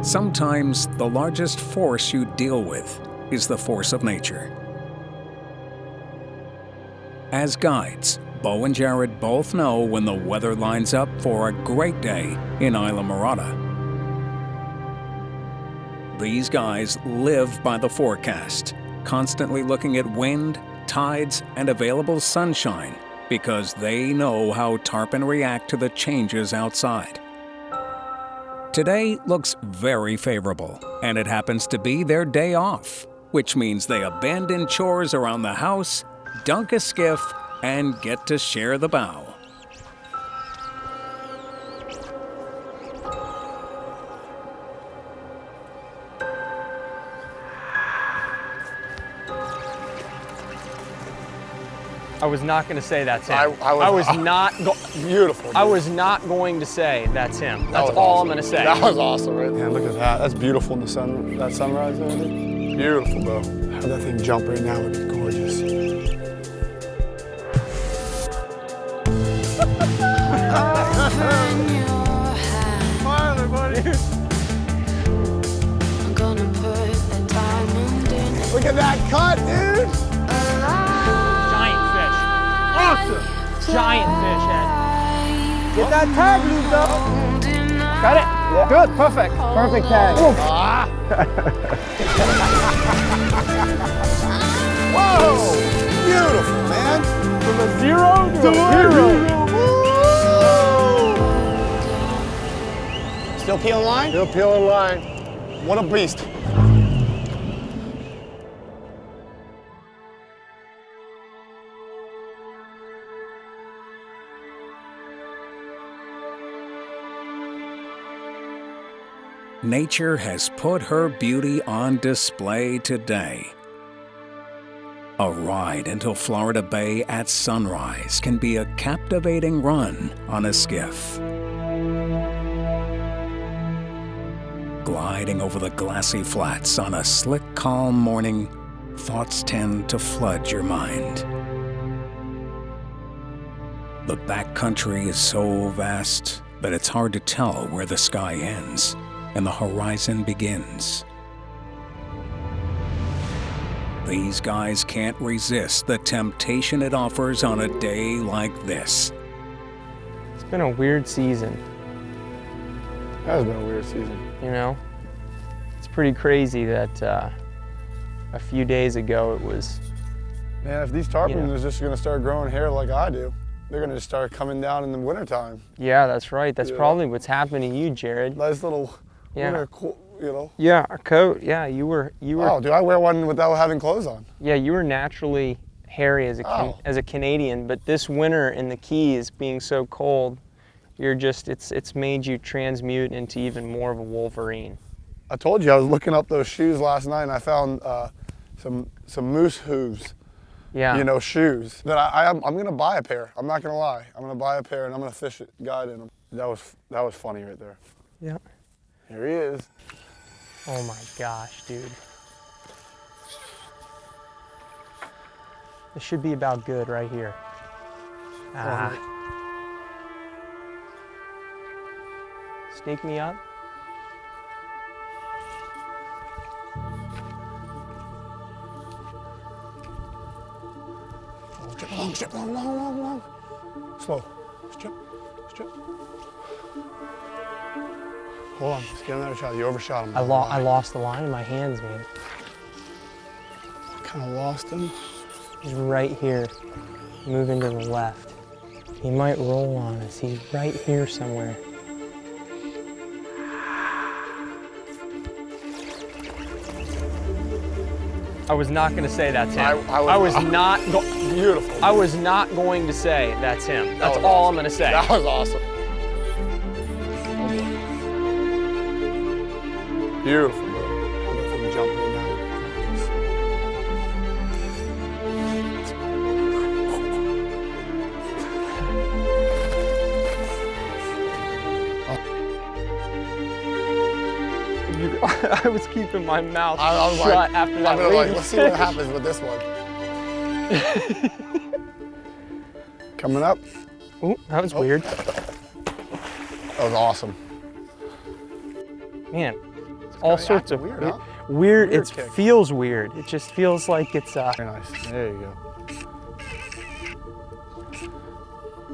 Sometimes the largest force you deal with is the force of nature. As guides, Bou and Jared both know when the weather lines up for a great day in Islamorada. These guys live by the forecast, constantly looking at wind, tides, and available sunshine because they know how tarpon react to the changes outside. Today looks very favorable, and it happens to be their day off, which means they abandon chores around the house, dunk a skiff, and get to share the bow. I was not going to say that's him. I was not beautiful. Dude. I was not going to say that's him. That's all I'm going to say. That was awesome, right? Man, look at that. That's beautiful in the sun. That sunrise there, dude. Beautiful, bro. How that thing jump right now would be gorgeous. Smile, buddy. Look at that cut, dude. Awesome. Giant fish head. Get that tag, Ludo. Got it? Yeah. Good, perfect. Perfect tag. Whoa! Beautiful, man. From a 0 to a hero. Still peeling line? Still peeling line. What a beast. Nature has put her beauty on display today. A ride into Florida Bay at sunrise can be a captivating run on a skiff. Gliding over the glassy flats on a slick, calm morning, thoughts tend to flood your mind. The backcountry is so vast that it's hard to tell where the sky ends and the horizon begins. These guys can't resist the temptation it offers on a day like this. It's been a weird season. That has been a weird season. You know? It's pretty crazy that a few days ago it was... Man, if these tarpons are just gonna start growing hair like I do, they're gonna just start coming down in the wintertime. Yeah, that's right. That's probably what's happening to you, Jared. Nice little... Yeah. Cool, you know. Yeah, a coat. Yeah, you were. Oh, do I wear one without having clothes on? Yeah, you were naturally hairy as a Canadian, but this winter in the Keys, being so cold, you're just it's made you transmute into even more of a Wolverine. I told you I was looking up those shoes last night, and I found some moose hooves. Yeah. You know, shoes that I'm gonna buy a pair. I'm not gonna lie. I'm gonna buy a pair, and I'm gonna fish it, guide in them. That was funny right there. Yeah. Here he is. Oh my gosh, dude. This should be about good right here. Ah. Sneak me up. Strip long. Slow. Strip. Hold on, let's get another shot. You overshot him. I lost the line in my hands, man. Kind of lost him. He's right here, moving to the left. He might roll on us. He's right here somewhere. I was not going to say that's him. I was not beautiful. I was not going to say that's him. That's all I'm going to say. That was awesome. Beautiful, bro. That thing jumping now. I was keeping my mouth shut like, after that. Let's see what happens with this one. Coming up. Ooh, that was weird. That was awesome. Man, all sorts of weird, huh? weird. Weird It kick. feels weird. It just feels like it's Very nice. There you go.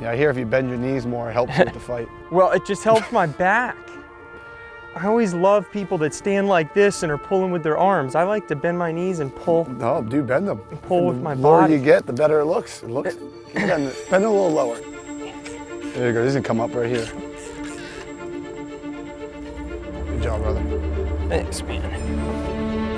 Yeah, I hear if you bend your knees more, it helps you with the fight. well, it just helps my back. I always love people that stand like this and are pulling with their arms. I like to bend my knees and pull. No, dude, bend them. Pull with my The lower body. you get, the better it looks. Bend it a little lower. There you go. This can come up right here. Good job, brother. Thanks, man.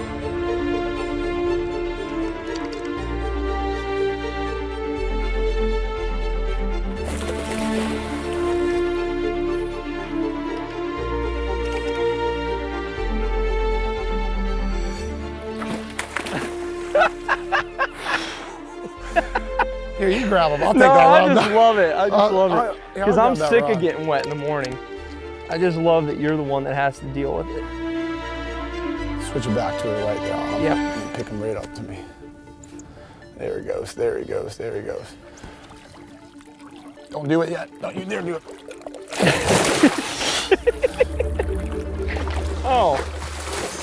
Here, you grab them. I'll take No, that I rod. just love it. I just love it. yeah, Because I'll I'm grab that sick rod. of getting wet in the morning. I just love that you're the one that has to deal with it. Switch it back to it right there. Yep. And pick him right up to me. There he goes. There he goes. There he goes. Don't do it yet. Don't you dare do it. Oh,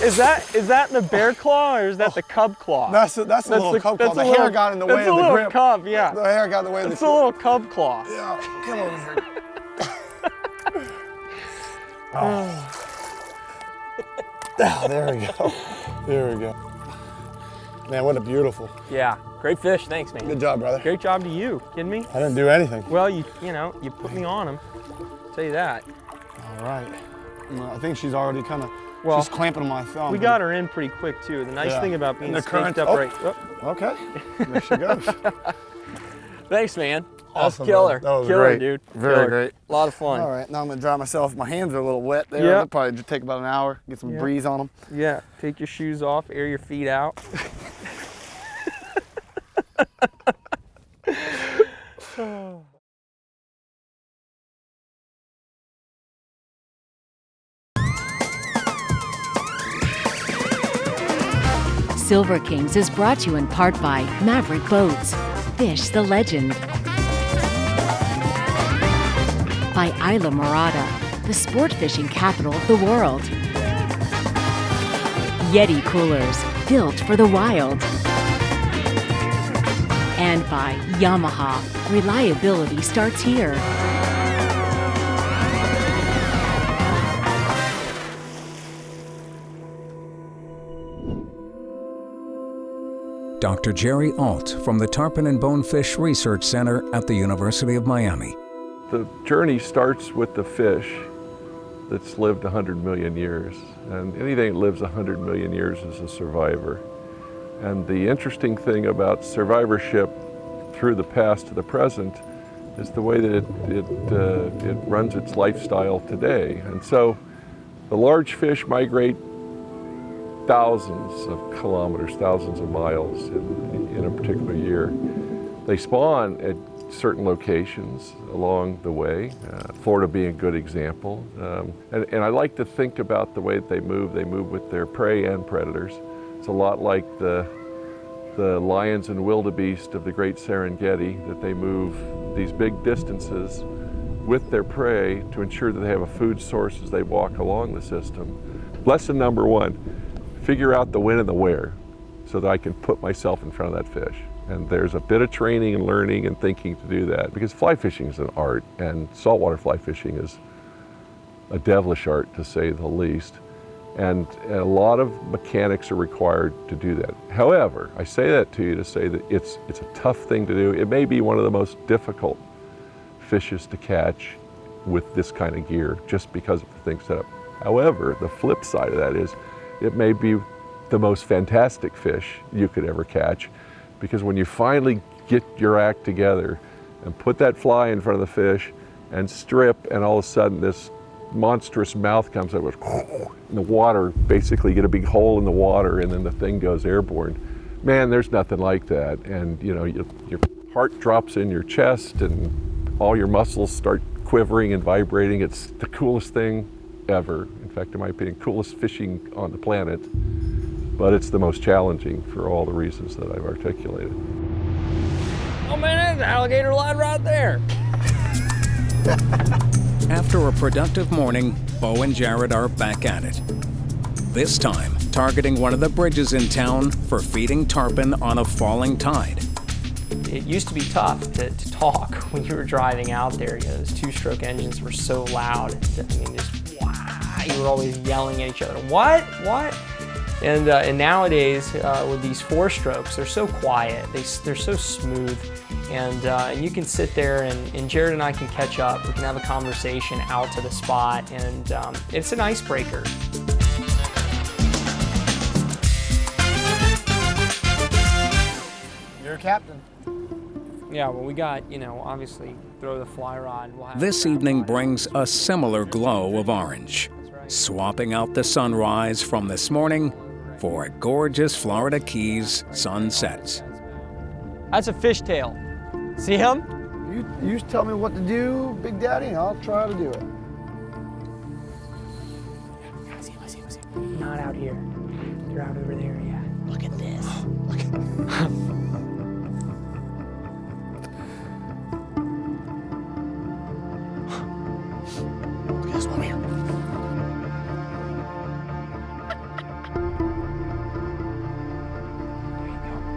is that the bear claw or is that the cub claw? That's a little cub claw. The hair got in the way of the That's a little grip. cub, yeah. The hair got in the way of the It's a little cub claw. Yeah, come over here. Oh, there we go. There we go. Man, what a beautiful. Yeah, great fish. Thanks, man. Good job, brother. Great job to you. Kidding me? I didn't do anything. Well, you put me on him. I'll tell you that. All right. Well, I think she's already kind of, Well, she's clamping on my thumb. We got her in pretty quick too. The nice Yeah. thing about being And the staked current- up oh. right. Okay. There she goes. Thanks, man. Awesome, That's killer. brother. That was killer, great. dude. Very Killer. great. A lot of fun. All right, now I'm gonna dry myself. My hands are a little wet there. Yep. It'll probably just take about an hour, get some Yep. breeze on them. Yeah. Take your shoes off. Air your feet out. Silver Kings is brought to you in part by Maverick Boats, Fish the Legend. By Islamorada, the sport fishing capital of the world. Yeti Coolers, built for the wild. And by Yamaha, reliability starts here. Dr. Jerry Alt from the Tarpon and Bonefish Research Center at the University of Miami. The journey starts with the fish that's lived 100 million years, and anything that lives 100 million years is a survivor. And the interesting thing about survivorship through the past to the present is the way that it runs its lifestyle today. And so the large fish migrate thousands of kilometers, thousands of miles in a particular year. They spawn at certain locations along the way, Florida being a good example. And I like to think about the way that they move. They move with their prey and predators. It's a lot like the lions and wildebeest of the Great Serengeti, that they move these big distances with their prey to ensure that they have a food source as they walk along the system. Lesson number one, figure out the when and the where so that I can put myself in front of that fish. And there's a bit of training and learning and thinking to do that, because fly fishing is an art, and saltwater fly fishing is a devilish art, to say the least. And a lot of mechanics are required to do that. However, I say that to you to say that it's a tough thing to do. It may be one of the most difficult fishes to catch with this kind of gear, just because of the things set up. However, the flip side of that is it may be the most fantastic fish you could ever catch, because when you finally get your act together and put that fly in front of the fish and strip, and all of a sudden this monstrous mouth comes up with in the water, basically get a big hole in the water, and then the thing goes airborne. Man, there's nothing like that. And you know, your heart drops in your chest and all your muscles start quivering and vibrating. It's the coolest thing ever. In fact, in my opinion, coolest fishing on the planet, but it's the most challenging for all the reasons that I've articulated. Oh man, there's an alligator line right there. After a productive morning, Bou and Jared are back at it. This time, targeting one of the bridges in town for feeding tarpon on a falling tide. It used to be tough to talk when you were driving out there. You know, those two-stroke engines were so loud. I mean, just wow, you were always yelling at each other. What? And nowadays, with these four-strokes, they're so quiet. They're so smooth, and you can sit there and Jared and I can catch up. We can have a conversation out to the spot, and it's an icebreaker. You're a captain. Yeah, well, we got, you know, obviously throw the fly rod. We'll have This evening brings a similar glow of orange, swapping out the sunrise from this morning for a gorgeous Florida Keys sunset. That's a fishtail. See him? You tell me what to do, Big Daddy, and I'll try to do it. I see him. Not out here. They're out over there, yeah. Look at this. Look at this one here.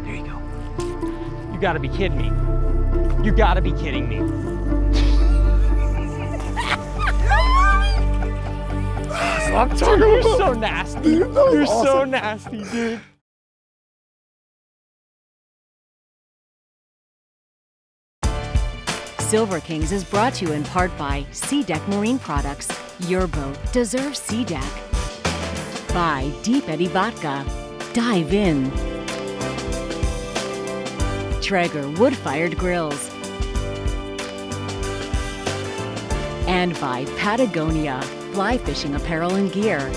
There you go. You gotta be kidding me. You gotta be kidding me. I'm Dude, talking you're about. so nasty. Dude, that was You're so awesome. nasty, dude. Silver Kings is brought to you in part by Sea Deck Marine Products. Your boat deserves Sea Deck. By Deep Eddy Vodka. Dive in. Traeger wood-fired grills. And by Patagonia, fly fishing apparel and gear.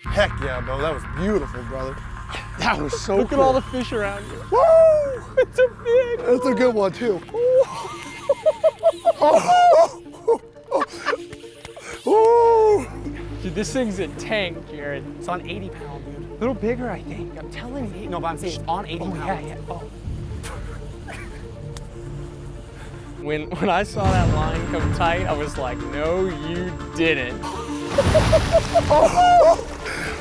Heck yeah, bro. That was beautiful, brother. That was so Look cool. at all the fish around you. Woo! It's a big. That's a good one, too. Dude, this thing's a tank, Jared. It's on 80 pound, dude. A little bigger, I think. I'm telling you. No, but I'm saying it's on 80 pound. Yeah. Oh. When I saw that line come tight, I was like, no, you didn't.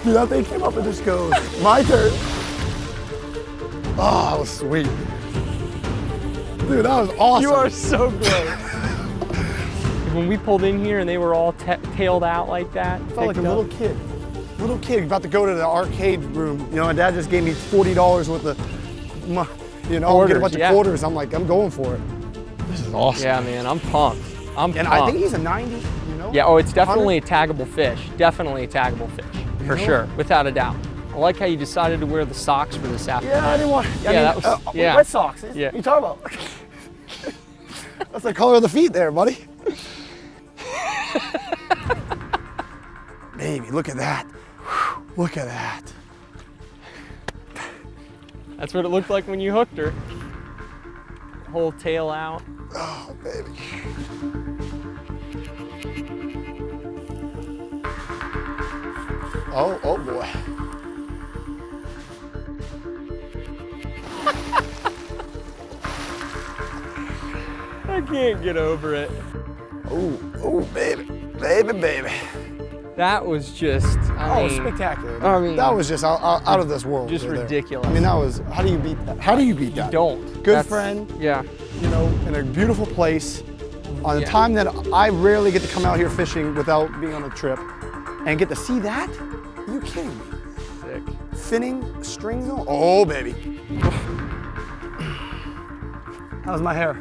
Dude, that thing came up and just goes, my turn. Oh, that was sweet. Dude, that was awesome. You are so great. When we pulled in here and they were all tailed out like that, I felt like a picked up. little kid about to go to the arcade room. You know, my dad just gave me $40 worth of, you know, get a bunch Quarters, yeah. of quarters. I'm like, I'm going for it. This is awesome. Yeah, man, I'm pumped. I'm And pumped. I think he's a 90, you know? Yeah, oh, it's definitely a taggable fish. Definitely a taggable fish, for know sure, without a doubt. I like how you decided to wear the socks for this afternoon. Yeah, I didn't want. that was- yeah. Wet socks. Yeah. What you talking about? That's the color of the feet there, buddy. Baby, look at that. Look at that. That's what it looked like when you hooked her. Whole tail out. Oh, baby. Oh boy. I can't get over it. Oh, baby. Baby. That was just, I mean, Spectacular. I mean, that was just out of this world. just right there. ridiculous. I mean, that was, how do you beat that? How do you beat that? don't. Good That's- friend, Yeah. you know, in a beautiful place, on a Yeah. time that I rarely get to come out here fishing without being on a trip, and get to see that? Are you kidding me? Sick. Finning, strings on? Oh, baby. How's my hair?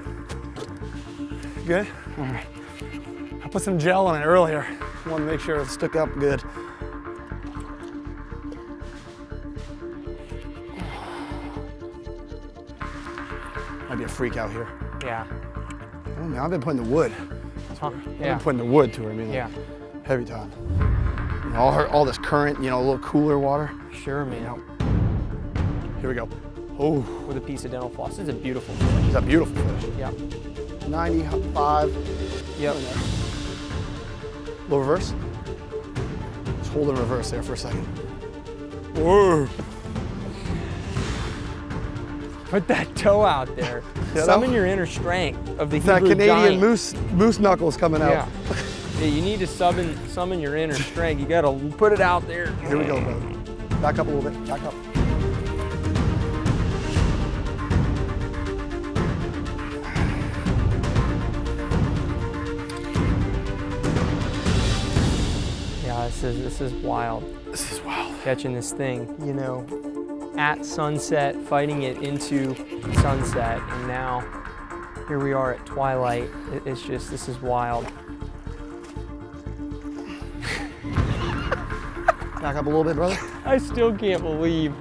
Good? All right. I put some gel on it earlier. I wanted to make sure it stuck up good. Might be a freak out here. Yeah. Oh, man, I've been putting the wood. Huh. I've Yeah. been putting the wood to her. I mean, like, Yeah. heavy time. You know, all this current, you know, a little cooler water. Sure, man. Here we go. Oh, With a piece of dental floss. This is a beautiful fish. it's a beautiful fish. Yeah. 95. Yep. Low reverse. Just hold in reverse there for a second. Whoa. Put that toe out there. You know? Summon your inner strength of the It's that Hebrew Canadian giant. moose knuckles coming out. Yeah. Yeah, you need to summon your inner strength. You gotta put it out there. Here we go, brother. Back up a little bit, back up. Yeah, this is wild. This is wild. Catching this thing, you know, at sunset, fighting it into sunset, and now here we are at twilight. It's just, this is wild. Back up a little bit, brother. I still can't believe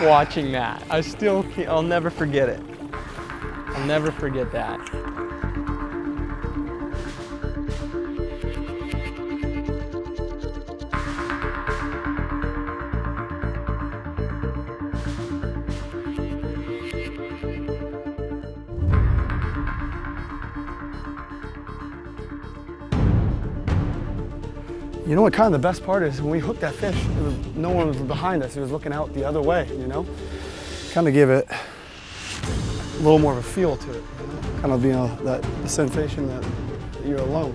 watching that. I still can't, I'll never forget it. I'll never forget that. You know what kind of the best part is? When we hooked that fish, no one was behind us. He was looking out the other way, you know? Kind of give it a little more of a feel to it. You know? Kind of, you know, that the sensation that you're alone.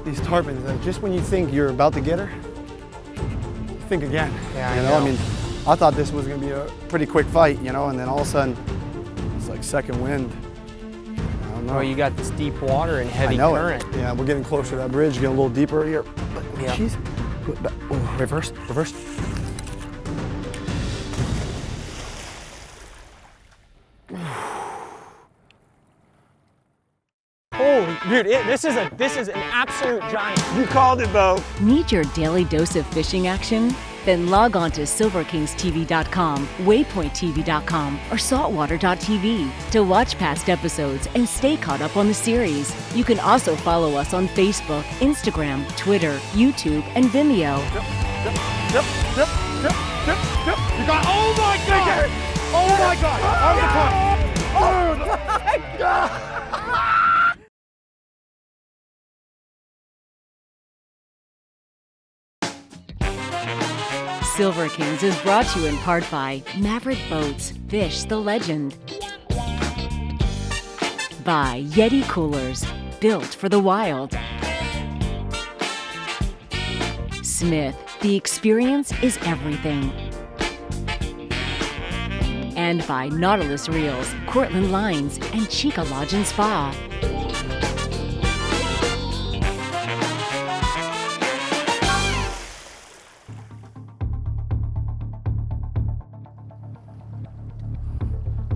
These tarpons, just when you think you're about to get her, think again. Yeah, you I know? I know. mean, I thought this was gonna be a pretty quick fight, you know, and then all of a sudden, it's like second wind. I don't know. Oh, you got this deep water and I heavy know current. it. Yeah, we're getting closer to that bridge, getting a little deeper here. Yeah. Jeez. Go back. Oh, reverse, reverse. Holy, dude, this is an absolute giant. You called it, Bo. Need your daily dose of fishing action? Then log on to SilverKingsTV.com, WaypointTV.com, or Saltwater.tv to watch past episodes and stay caught up on the series. You can also follow us on Facebook, Instagram, Twitter, YouTube, and Vimeo. You got, oh my God! Oh my God! I'm the punch. Oh my God! Silver Kings is brought to you in part by Maverick Boats, Fish the Legend. By Yeti Coolers, built for the wild. Smith, the experience is everything. And by Nautilus Reels, Cortland Lines, and Chica Lodge and Spa.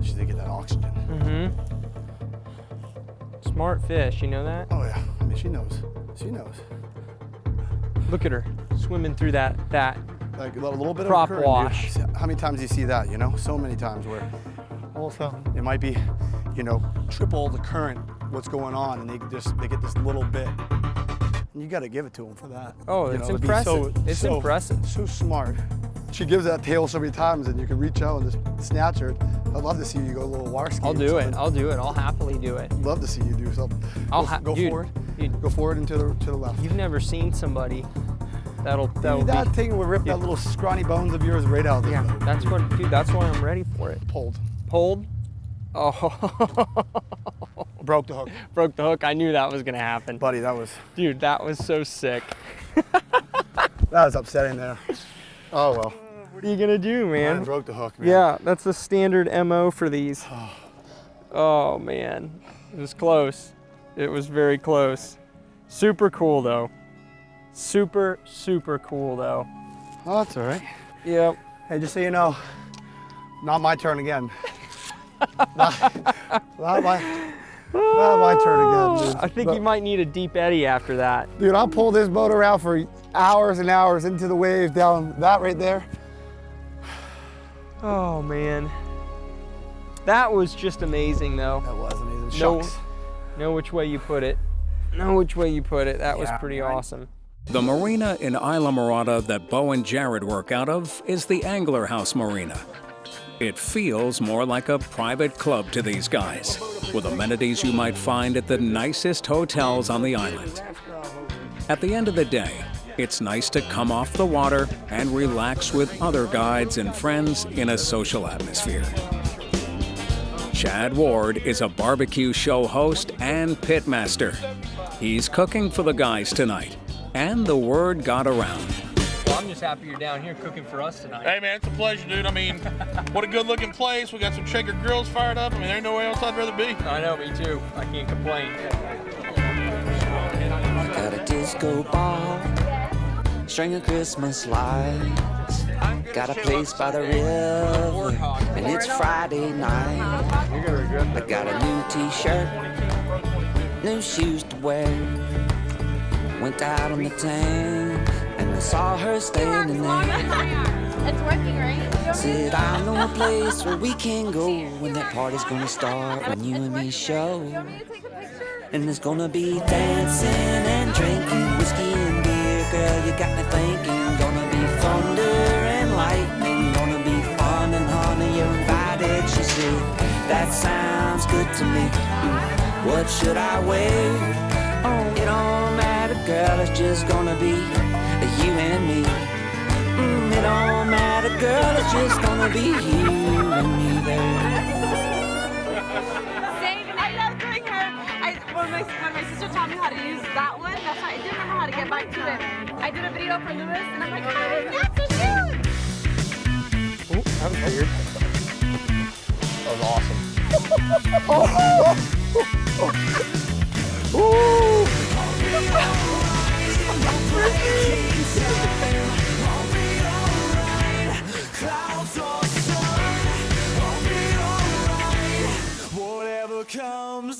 She did get that oxygen. Smart fish, you know that? Oh yeah, I mean, she knows. She knows. Look at her swimming through that. Like a little bit Prop of current, wash. dude. How many times do you see that, you know? So many times where also it might be, you know, triple the current, what's going on, and they get this little bit. And you got to give it to them for that. Oh, You it's know, to be impressive. It's impressive. So smart. She gives that tail so many times, and you can reach out and just snatch her. I'd love to see you go a little water skiing. I'll do it. I'll do it. I'll happily do it. Love to see you do something. Go dude, forward. dude. Go forward and to the left. You've never seen somebody that'll that be. thing would rip that little scrawny bones of yours right out. Yeah, that's what, dude. That's why I'm ready for it. Pulled. Pulled. Oh, Broke the hook. broke the hook. I knew that was gonna happen. Buddy, that was So sick. upsetting there. Oh well. What are you gonna do, I man? broke the hook, man. Yeah, that's the standard MO for these. Oh man, it was close. It was very close. Super cool though. Super cool though. Oh, that's all right. Yep. Hey, just so you know, not my turn again. not my turn again, dude. I think you might need a deep eddy after that. Dude, I'll pull this boat around for hours and hours into the waves down that right there. Oh man. That was just amazing though. That was amazing. No, Shucks. know which way you put it. Know which way you put it. That was Yeah, pretty right. awesome. The marina in Islamorada that Bou and Jared work out of is the Angler House Marina. It feels more like a private club to these guys, with amenities you might find at the nicest hotels on the island. At the end of the day, it's nice to come off the water and relax with other guides and friends in a social atmosphere. Chad Ward is a barbecue show host and pitmaster. He's cooking for the guys tonight, and the word got around. Well, I'm just happy you're down here cooking for us tonight. Hey man, it's a pleasure, dude. I mean, what a good looking place. We got some Shaker grills fired up. I mean, there ain't nowhere else I'd rather be. I know, me too. I can't complain. Got a disco ball, string of Christmas lights. Got a place by the river, and it's Friday night. I got a new t-shirt, new shoes to wear. Went out on the town, and I saw her standing there. It's working, right? Said, I know a place where we can go when that party's gonna start, when you and me show. And there's gonna be dancing and drinking, whiskey and beer. Girl, you got me thinking. Gonna be thunder and lightning. Gonna be fun and honey, you're invited. She said, that sounds good to me. What should I wear? Oh, it don't matter, girl, it's just gonna be you and me. It don't matter, girl, it's just gonna be you and me there. When my sister taught me how to use that one, that's why I didn't remember how to get back to it. I did a video for Lewis, and I'm like, oh, that's so cute! Ooh, that was weird. That was awesome. Whatever comes.